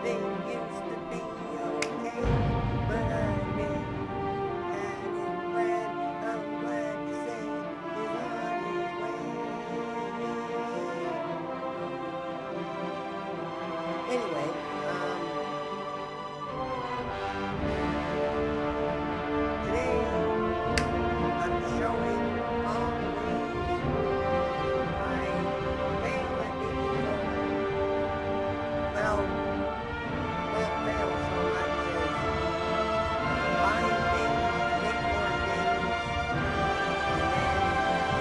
everything used to be okay. But I'm glad to say he's on his way. Anyway, today I'm showing all the ways I fail at being well, not fail so much as buying things, make more things, and then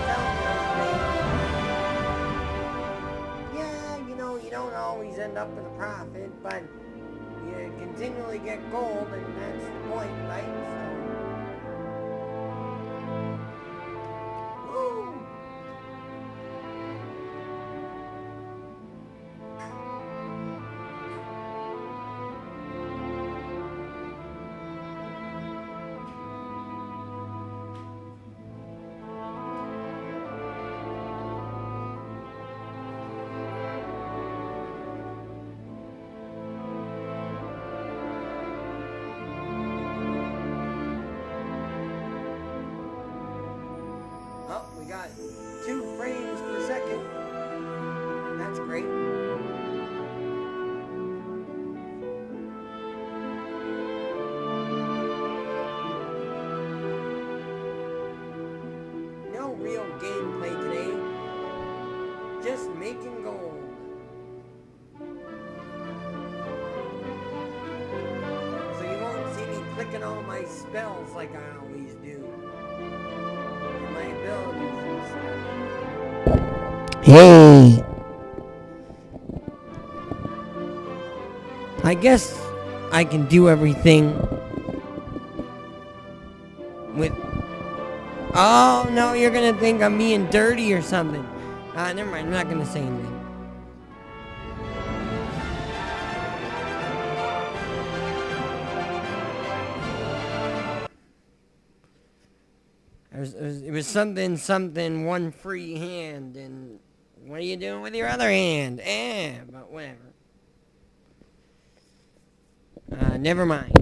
sell those things. Yeah, you don't always end up with a profit, but you continually get gold, and that's the point, right? So, woo! Oh, we got 2 frames per second. That's great. No real gameplay today. Just making gold. So you won't see me clicking all my spells like I always do. My abilities and stuff. Hey! I guess I can do everything with... Oh, no, you're gonna think I'm being dirty or something. Never mind, I'm not gonna say anything. It was something, one free hand, and what are you doing with your other hand? But whatever. Never mind.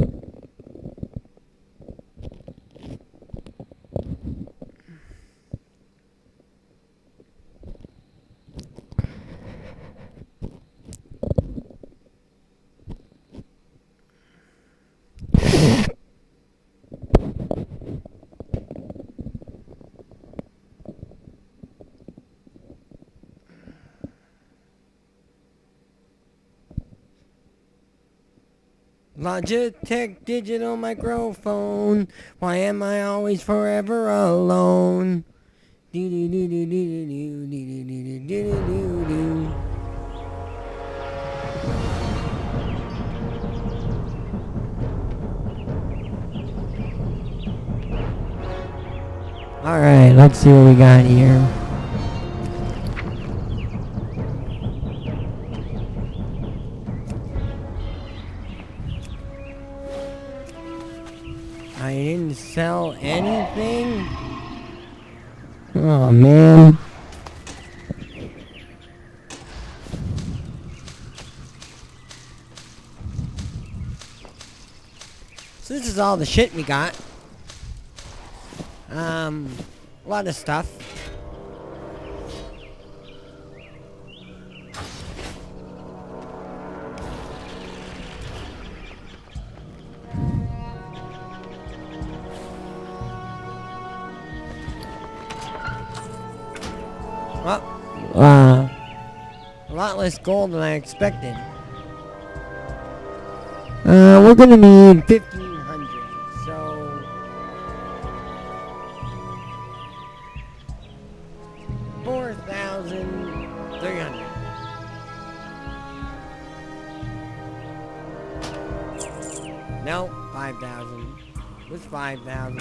Logitech digital microphone. Why am I always forever alone? Do do do do do do do do do do do. All right, let's see what we got here. I didn't sell anything? Oh, man. So this is all the shit we got. A lot of stuff. Well, a lot less gold than I expected. We're gonna need 1,500, so 4,300. No, 5,000. It was 5,000.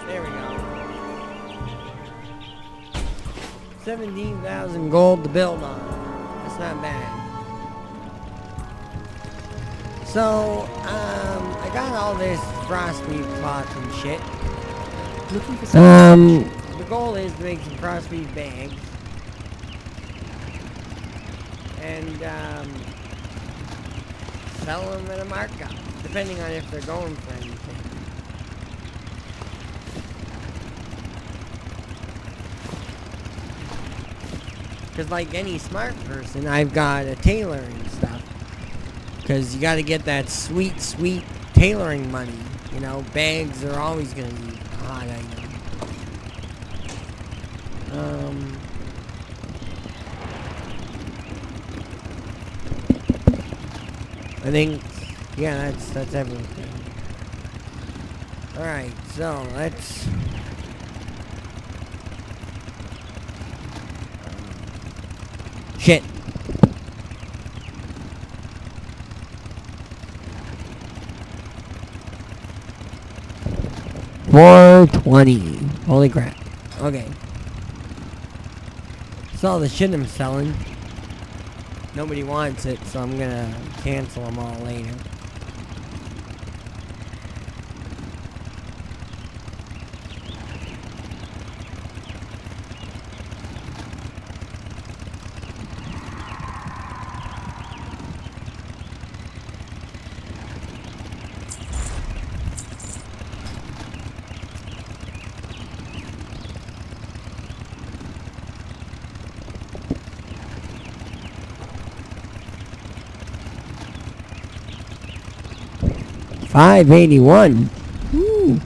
There we go. 17,000 gold to build on. That's not bad. So, I got all this frostweave cloth and shit. Looking for some... The goal is to make some frostweave bags. and sell them at a markup, depending on if they're going for anything. Because like any smart person, I've got a tailoring stuff. Because you got to get that sweet, sweet tailoring money. You know, bags are always going to be a hot item. I think, yeah, that's everything. Alright, so let's... shit. $4.20. Holy crap. Okay. That's all the shit I'm selling. Nobody wants it, so I'm gonna cancel them all later. $5.81. Ooh.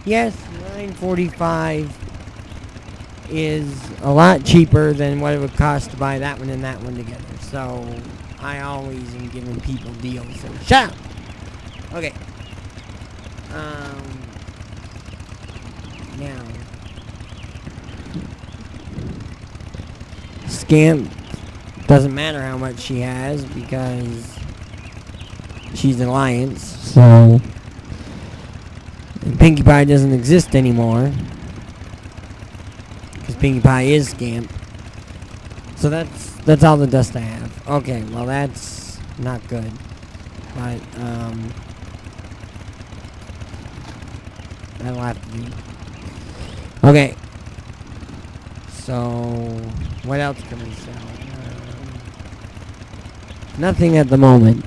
Yes, $9.45 is a lot cheaper than what it would cost to buy that one and that one together. So I always am giving people deals. So shut up. Okay. Now, Scamp doesn't matter how much she has because she's an alliance. So. And Pinkie Pie doesn't exist anymore. Because Pinkie Pie is Scamp. So that's all the dust I have. Okay, well that's not good. But, that'll have to be. Okay. So, what else can we sell? Nothing at the moment.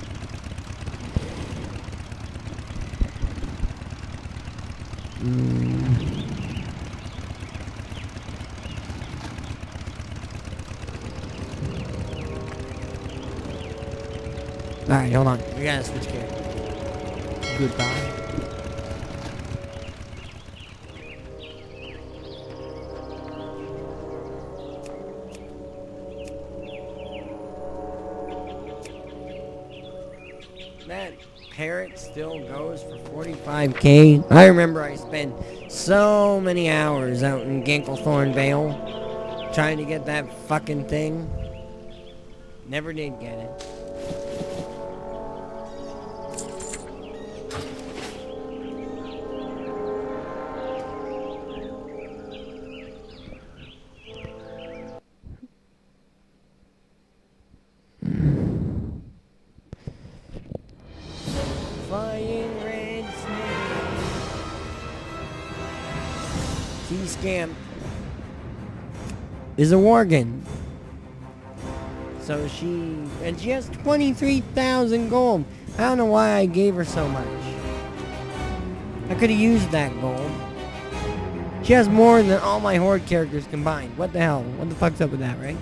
Alright, hold on. We gotta switch characters. Goodbye. That parrot still goes for $45K. I remember I spent so many hours out in Ganklethorn Vale trying to get that fucking thing. Never did get it. Flying red snake. T-Scamp is a Worgen. So she has 23,000 gold. I don't know why I gave her so much. I could have used that gold. She has more than all my Horde characters combined. What the hell? What the fuck's up with that, right?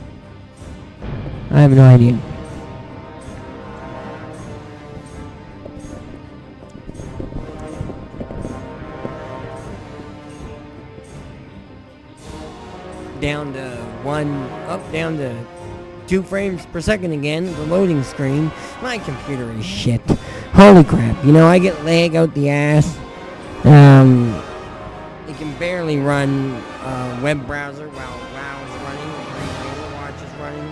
I have no idea. Down to 2 frames per second again, the loading screen. My computer is shit. Holy crap. You know, I get lag out the ass. It can barely run web browser while WoW is running, or Overwatch is running.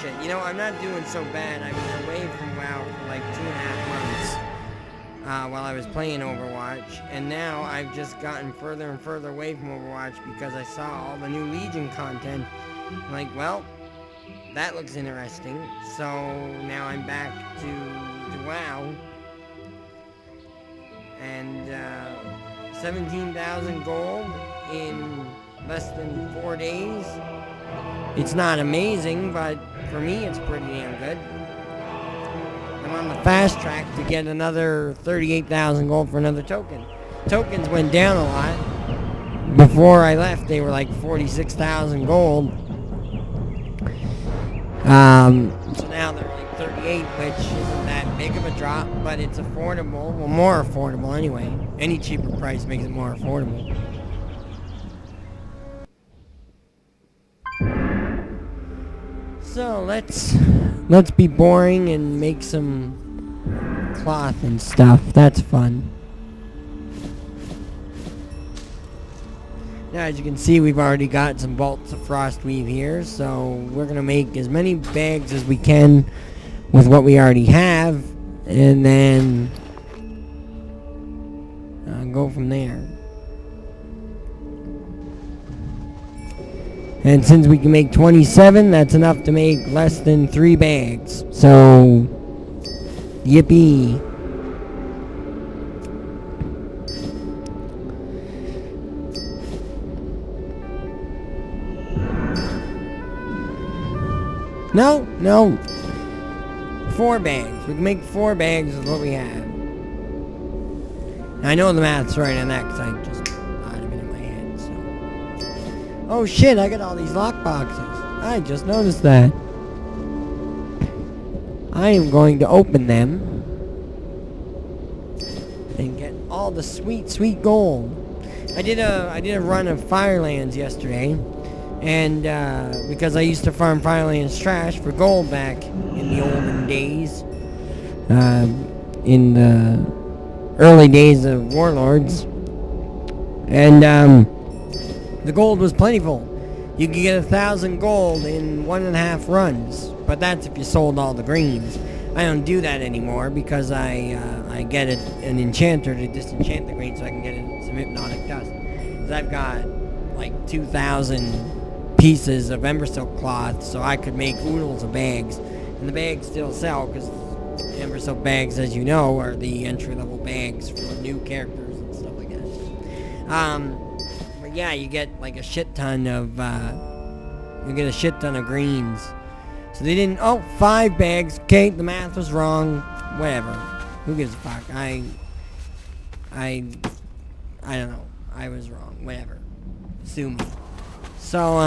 shit. You know, I'm not doing so bad. I was away from WoW for like 2.5 months while I was playing Overwatch, and now I've just gotten further and further away from Overwatch because I saw all the new Legion content. I'm like, well, that looks interesting. So now I'm back to WoW, and 17,000 gold in less than 4 days. It's not amazing, but for me it's pretty damn good. I'm on the fast track to get another 38,000 gold for another token. Tokens went down a lot. Before I left, they were like 46,000 gold. So now they're like 38, which isn't that big of a drop, but it's affordable. Well, more affordable anyway. Any cheaper price makes it more affordable. So let's be boring and make some cloth and stuff. That's fun. Now, as you can see, we've already got some bolts of frostweave here, so we're gonna make as many bags as we can with what we already have, and then go from there. And since we can make 27, that's enough to make less than 3 bags. So, yippee. No. 4 bags. We can make 4 bags with what we have. Now, I know the math's right on that because I just thought of it in my head, so. Oh shit, I got all these lockboxes. I just noticed that. I am going to open them and get all the sweet, sweet gold. I did a run of Firelands yesterday, and because I used to farm Firelands trash for gold back in the olden days, in the early days of Warlords, and the gold was plentiful. You could get 1,000 gold in 1.5 runs, but that's if you sold all the greens. I don't do that anymore because I get an enchanter to disenchant the green so I can get some hypnotic dust. Because I've got like 2,000 pieces of Ember Silk cloth, so I could make oodles of bags. And the bags still sell because Ember Silk bags, as you know, are the entry-level bags for new characters and stuff like that. But yeah, you get like a shit ton of greens. So they didn't. Oh, 5 bags. Okay, the math was wrong. Whatever. Who gives a fuck? I don't know. I was wrong. Whatever. Sue me. So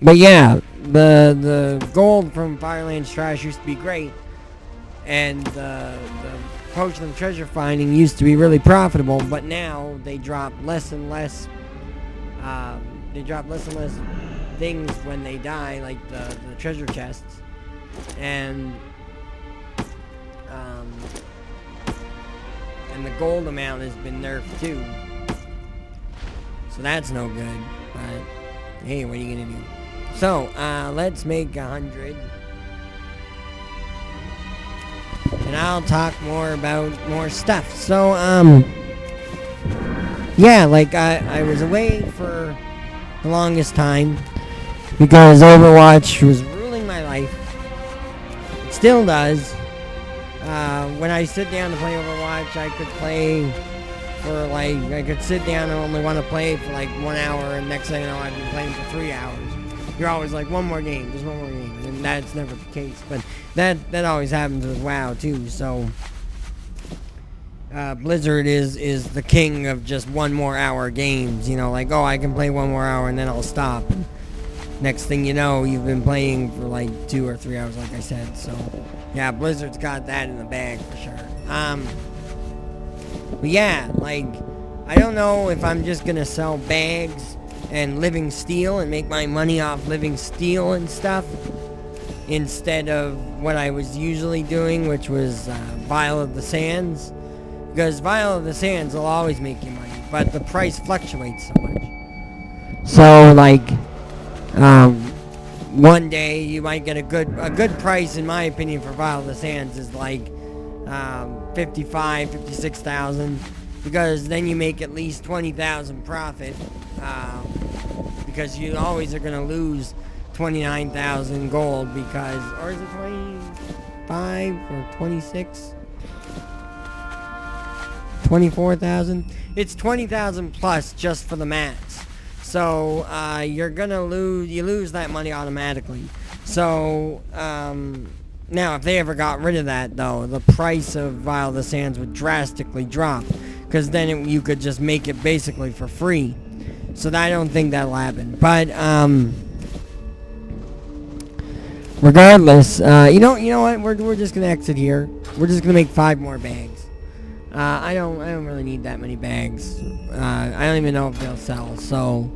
but yeah, the gold from Firelands trash used to be great, and the potion of treasure finding used to be really profitable. But now they drop less and less. They drop less and less things when they die, like the treasure chests, and the gold amount has been nerfed too. So that's no good. But hey, what are you gonna do? So let's make 100, and I'll talk more about more stuff. So yeah, like I was away for the longest time because Overwatch was ruling my life. It still does. When I sit down to play Overwatch, I could play for like, I could sit down and only want to play for like 1 hour, and next thing you know, I've been playing for 3 hours. You're always like, one more game, just one more game, and that's never the case. But that always happens with WoW too. So Blizzard is the king of just 1 more hour games. You know, like, oh, I can play 1 more hour and then I'll stop. And next thing you know, you've been playing for like 2 or 3 hours, like I said. So yeah, Blizzard's got that in the bag for sure. But yeah, like, I don't know if I'm just gonna sell bags and living steel and make my money off living steel and stuff instead of what I was usually doing, which was Vial of the Sands. Because Vial of the Sands will always make you money, but the price fluctuates so much. So, like, one day you might get a good price, in my opinion, for Vial of the Sands is like 56,000, because then you make at least 20,000 profit, because you always are going to lose 29,000 gold, because, or is it 25 or 26? 24,000? It's 20,000 plus just for the mats. So you're gonna lose that money automatically. So now if they ever got rid of that, though, the price of Vial of the Sands would drastically drop, because then you could just make it basically for free. So I don't think that'll happen. But regardless, you know what? We're just gonna exit here. We're just gonna make 5 more bags. I don't really need that many bags. I don't even know if they'll sell. So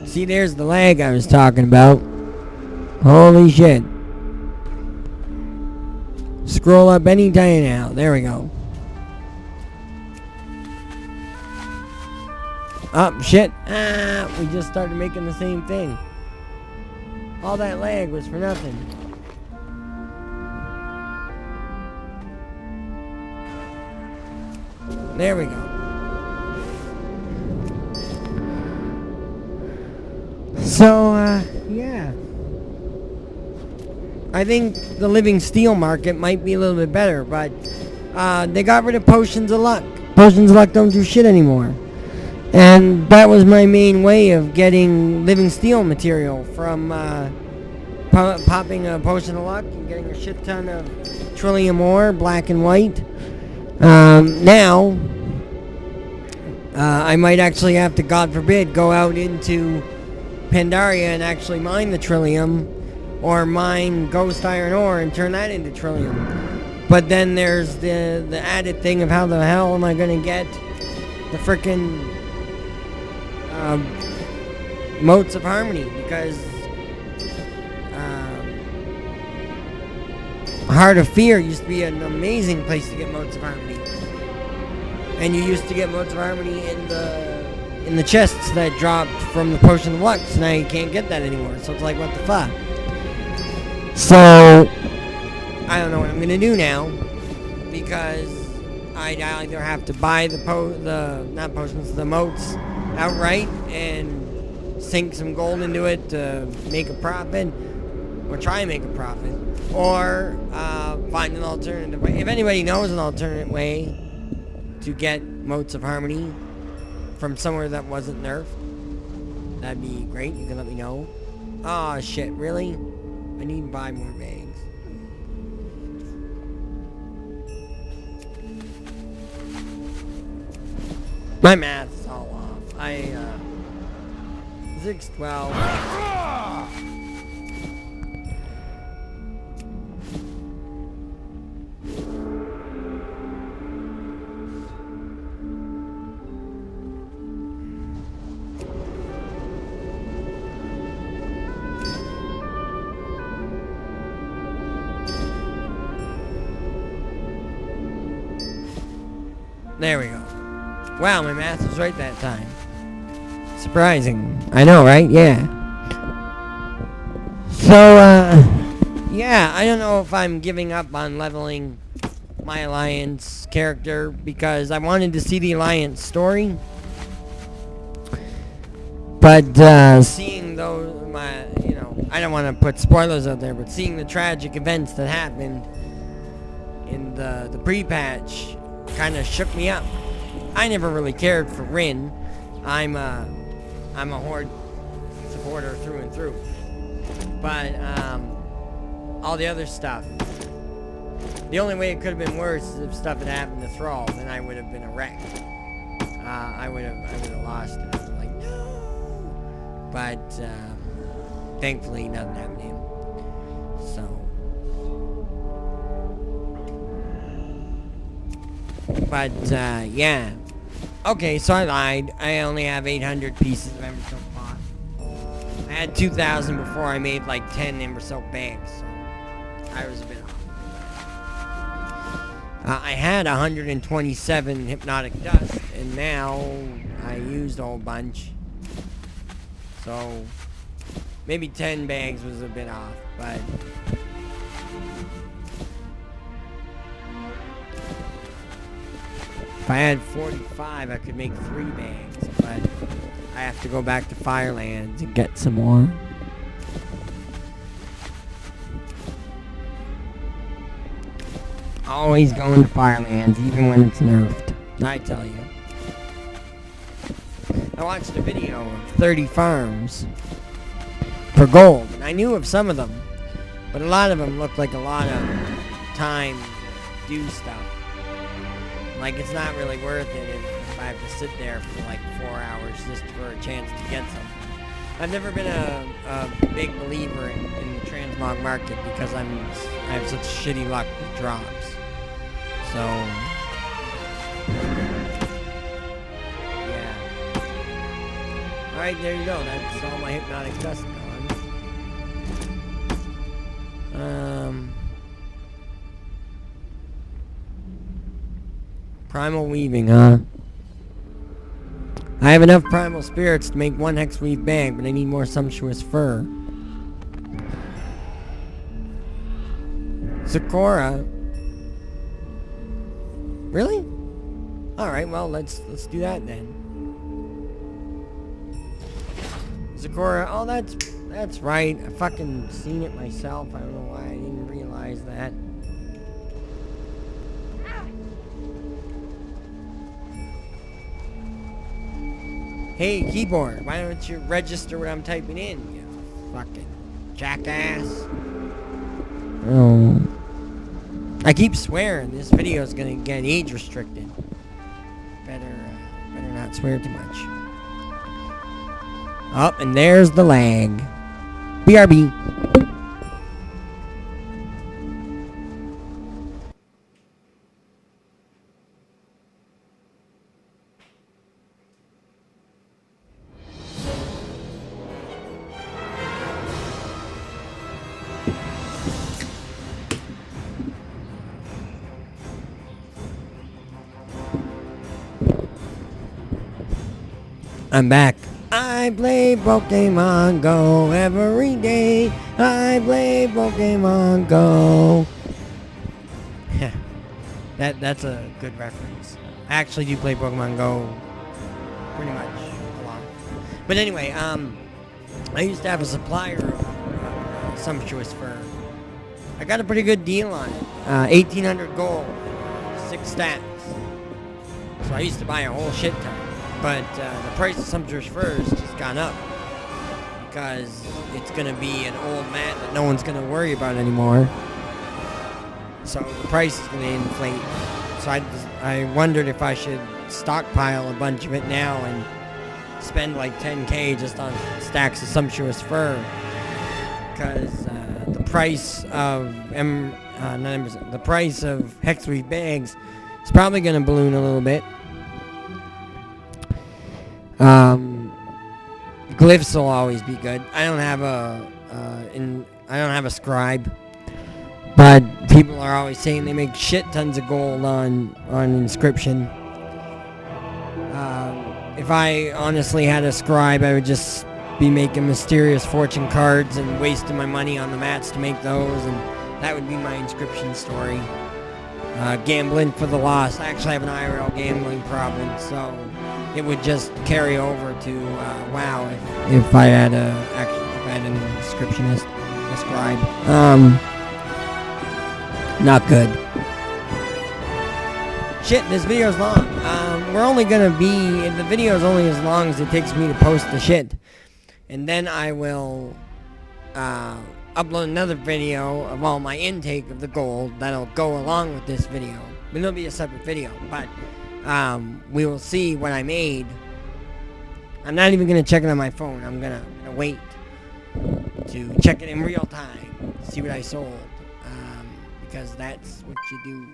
see, there's the lag I was talking about. Holy shit! Scroll up any day now. There we go. Oh, shit. We just started making the same thing. All that lag was for nothing. There we go. So, yeah. I think the living steel market might be a little bit better, but they got rid of potions of luck. Potions of luck don't do shit anymore. And that was my main way of getting living steel material, from popping a potion of luck and getting a shit ton of trillium ore, black and white. Now, I might actually have to, God forbid, go out into Pandaria and actually mine the trillium, or mine ghost iron ore and turn that into trillium. But then there's the added thing of how the hell am I going to get the frickin' motes of harmony, because Heart of Fear used to be an amazing place to get motes of harmony, and you used to get motes of harmony in the chests that dropped from the potion of luck. So now you can't get that anymore. So it's like, what the fuck? So I don't know what I'm gonna do now, because I either have to buy the motes outright and sink some gold into it to make a profit, or try and make a profit, or find an alternative way. If anybody knows an alternate way to get motes of harmony from somewhere that wasn't nerfed, that'd be great. You can let me know. Oh shit, really? I need to buy more bags. My math's all off. 612. There we go. Wow, my math was right that time. Surprising. I know, right? Yeah. So, yeah, I don't know if I'm giving up on leveling my Alliance character, because I wanted to see the Alliance story. But, seeing those, I don't want to put spoilers out there, but seeing the tragic events that happened in the pre-patch kind of shook me up. I never really cared for Rin. I'm a Horde supporter through and through. But all the other stuff, the only way it could have been worse is if stuff had happened to Thrall, then I would have been a wreck. I would have lost it. I'm like, no. But thankfully nothing happened to him. So. But, yeah. Okay, so I lied. I only have 800 pieces of Ember Silk cloth. I had 2,000 before I made like 10 Ember Silk bags, so I was a bit I had 127 hypnotic dust, and now I used a whole bunch. So maybe 10 bags was a bit off, but if I had 45, I could make 3 bags, but I have to go back to Firelands and get some more. Always going to Firelands, even when it's nerfed. I tell you. I watched a video of 30 farms for gold, and I knew of some of them, but a lot of them looked like a lot of time to do stuff. Like, it's not really worth it if I have to sit there for like 4 hours just for a chance to get something. I've never been a big believer in the transmog market because I have such shitty luck with drops. So, yeah. Alright, there you go. That's all my hypnotic dust gone. Primal weaving, huh? I have enough primal spirits to make 1 hex weave bag, but I need more sumptuous fur. Sakura. Really? Alright, well, let's do that then. Sakura, oh, that's right. I fucking seen it myself. I don't know why I didn't realize that. Hey, keyboard, why don't you register what I'm typing in, you fucking jackass? Oh. I keep swearing this video is gonna get age restricted. Better not swear too much. Oh, and there's the lag. BRB. I'm back. I play Pokemon Go every day. I play Pokemon Go. That's a good reference. I actually do play Pokemon Go pretty much a lot. But anyway, I used to have a supplier of sumptuous fur. I got a pretty good deal on it. 1,800 gold, 6 stacks. So I used to buy a whole shit ton. But the price of sumptuous fur has just gone up because it's going to be an old mat that no one's going to worry about anymore. So the price is going to inflate. So I wondered if I should stockpile a bunch of it now and spend like 10k just on stacks of sumptuous fur, because the price of the price of hexweave bags is probably going to balloon a little bit. Glyphs will always be good. I don't have a scribe, but people are always saying they make shit tons of gold on inscription. If I honestly had a scribe, I would just be making mysterious fortune cards and wasting my money on the mats to make those, and that would be my inscription story. Gambling for the loss. I actually have an IRL gambling problem, so it would just carry over to WoW if I had an inscriptionist, a scribe. Not good. Shit, this video's long. The video's only as long as it takes me to post the shit, and then I will upload another video of all my intake of the gold that'll go along with this video. But it'll be a separate video, but we will see what I made. I'm not even going to check it on my phone. I'm going to wait to check it in real time, see what I sold, because that's what you do.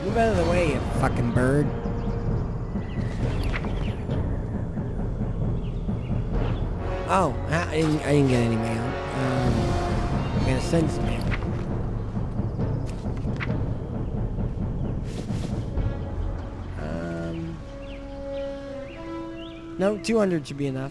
Move out of the way, you fucking bird. Oh, I didn't get any mail. gonna send some mail. No, 200 should be enough.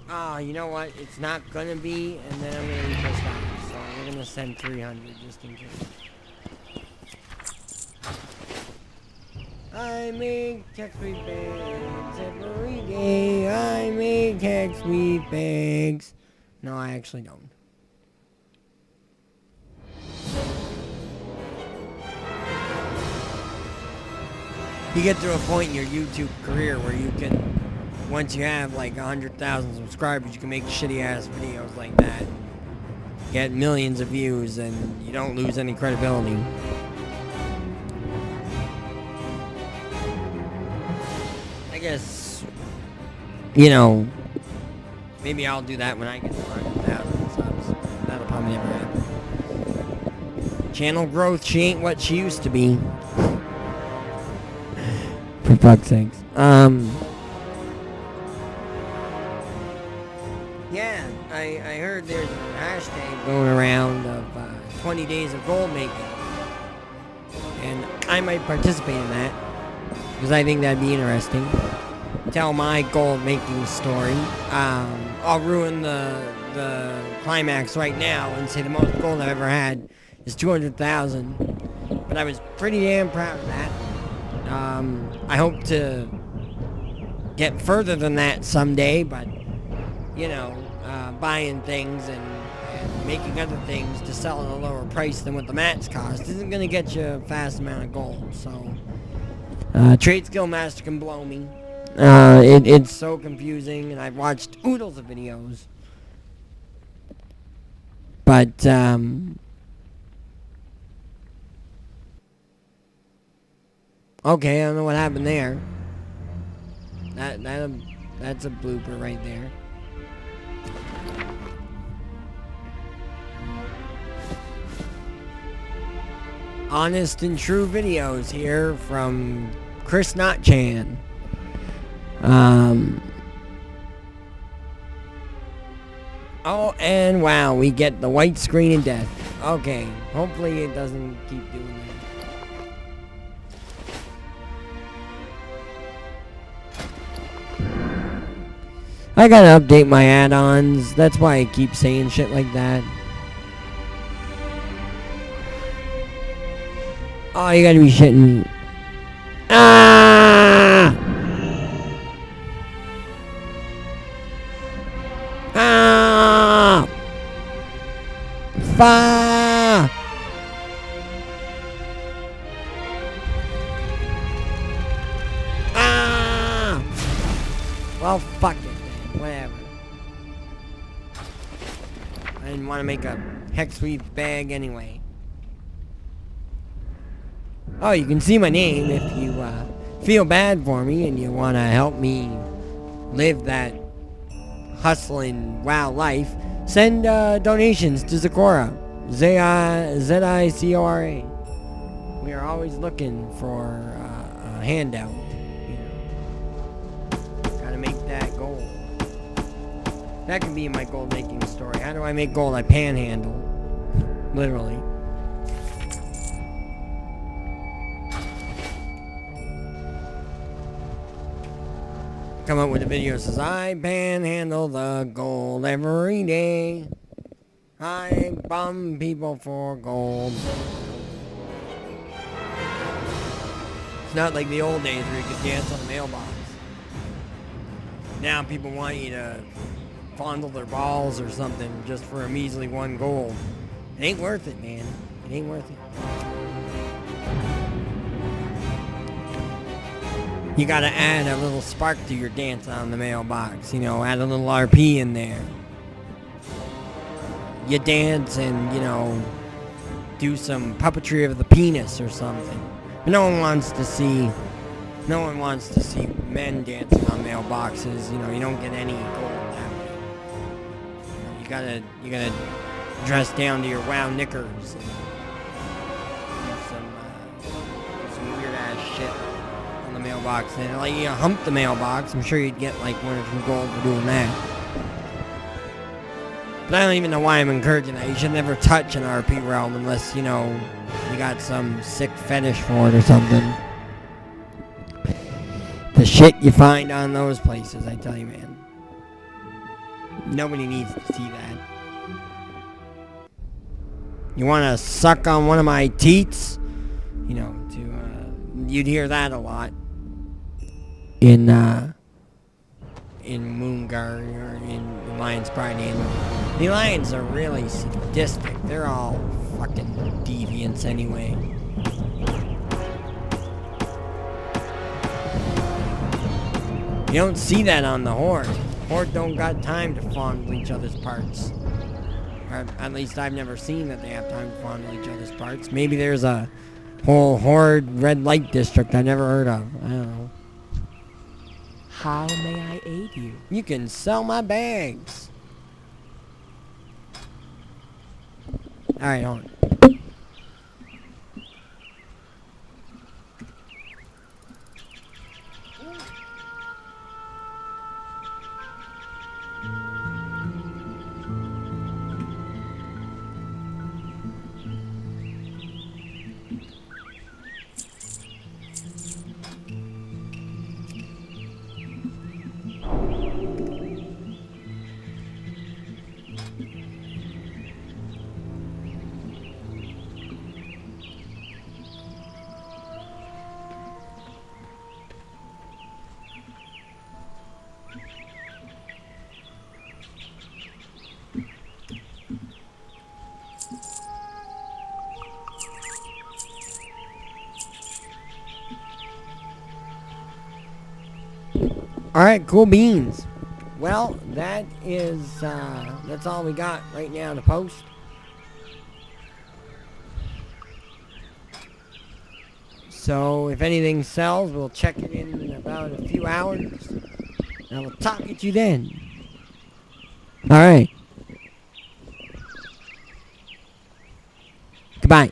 Oh, you know what? It's not gonna be, and then I'm gonna be pissed off. So we're gonna send 300 just in case. I make text sweet bags every day. I make text sweet bags. No, I actually don't. You get to a point in your YouTube career where you can, once you have like 100,000 subscribers, you can make shitty ass videos like that, get millions of views, and you don't lose any credibility. I guess, you know, maybe I'll do that when I get to 100,000 subs. That'll probably never happen. Channel growth, she ain't what she used to be. For fuck's sakes. Yeah, I heard there's a hashtag going around of 20 days of gold making. And I might participate in that, because I think that'd be interesting. Tell my gold making story. I'll ruin the climax right now and say the most gold I've ever had is 200,000. But I was pretty damn proud of that. I hope to get further than that someday, but, you know, buying things and making other things to sell at a lower price than what the mats cost isn't going to get you a fast amount of gold, so Trade Skill Master can blow me. It's so confusing, and I've watched oodles of videos, but, okay, I don't know what happened there. That's a blooper right there. Honest and true videos here from Chris Notchan. Oh, and wow, we get the white screen of death. Okay, hopefully it doesn't keep doing that. I gotta update my add-ons. That's why I keep saying shit like that. Oh, you gotta be shitting me. Ah! Ah! Fa! Ah! Well, fuck it. Whatever. I didn't want to make a hex weave bag anyway. Oh, you can see my name if you feel bad for me and you want to help me live that hustling WoW life. Send donations to Zicora. Z-I-C-O-R-A. We are always looking for a handout. You know. Gotta make that gold. That can be my gold making story. How do I make gold? I panhandle. Literally. Come up with a video that says, I panhandle the gold every day. I bum people for gold. It's not like the old days where you could dance on the mailbox. Now people want you to fondle their balls or something just for a measly 1 gold. It ain't worth it, man. It ain't worth it. You gotta add a little spark to your dance on the mailbox. You know, add a little RP in there. You dance and, you know, do some puppetry of the penis or something. But no one wants to see men dancing on mailboxes. You know, you don't get any gold that way. You gotta dress down to your WoW knickers and do some weird ass shit on the mailbox and like you hump the mailbox. I'm sure you'd get like 1 or 2 gold for doing that. But I don't even know why I'm encouraging that. You should never touch an RP realm unless, you know, you got some sick fetish for it or something. The shit you find on those places, I tell you, man. Nobody needs to see that. You want to suck on one of my teats? You know, you'd hear that a lot in Moongar or in Lion's Pride. The Lions are really sadistic. They're all fucking deviants anyway. You don't see that on the Horde. Horde don't got time to fondle each other's parts. Or at least I've never seen that they have time to fondle each other's parts. Maybe there's a whole Horde red light district I've never heard of. I don't know. How may I aid you? You can sell my bags. Alright, hold on. Alright, cool beans. Well, that is, that's all we got right now to post. So, if anything sells, we'll check it in about a few hours. And I will talk at you then. Alright. Goodbye.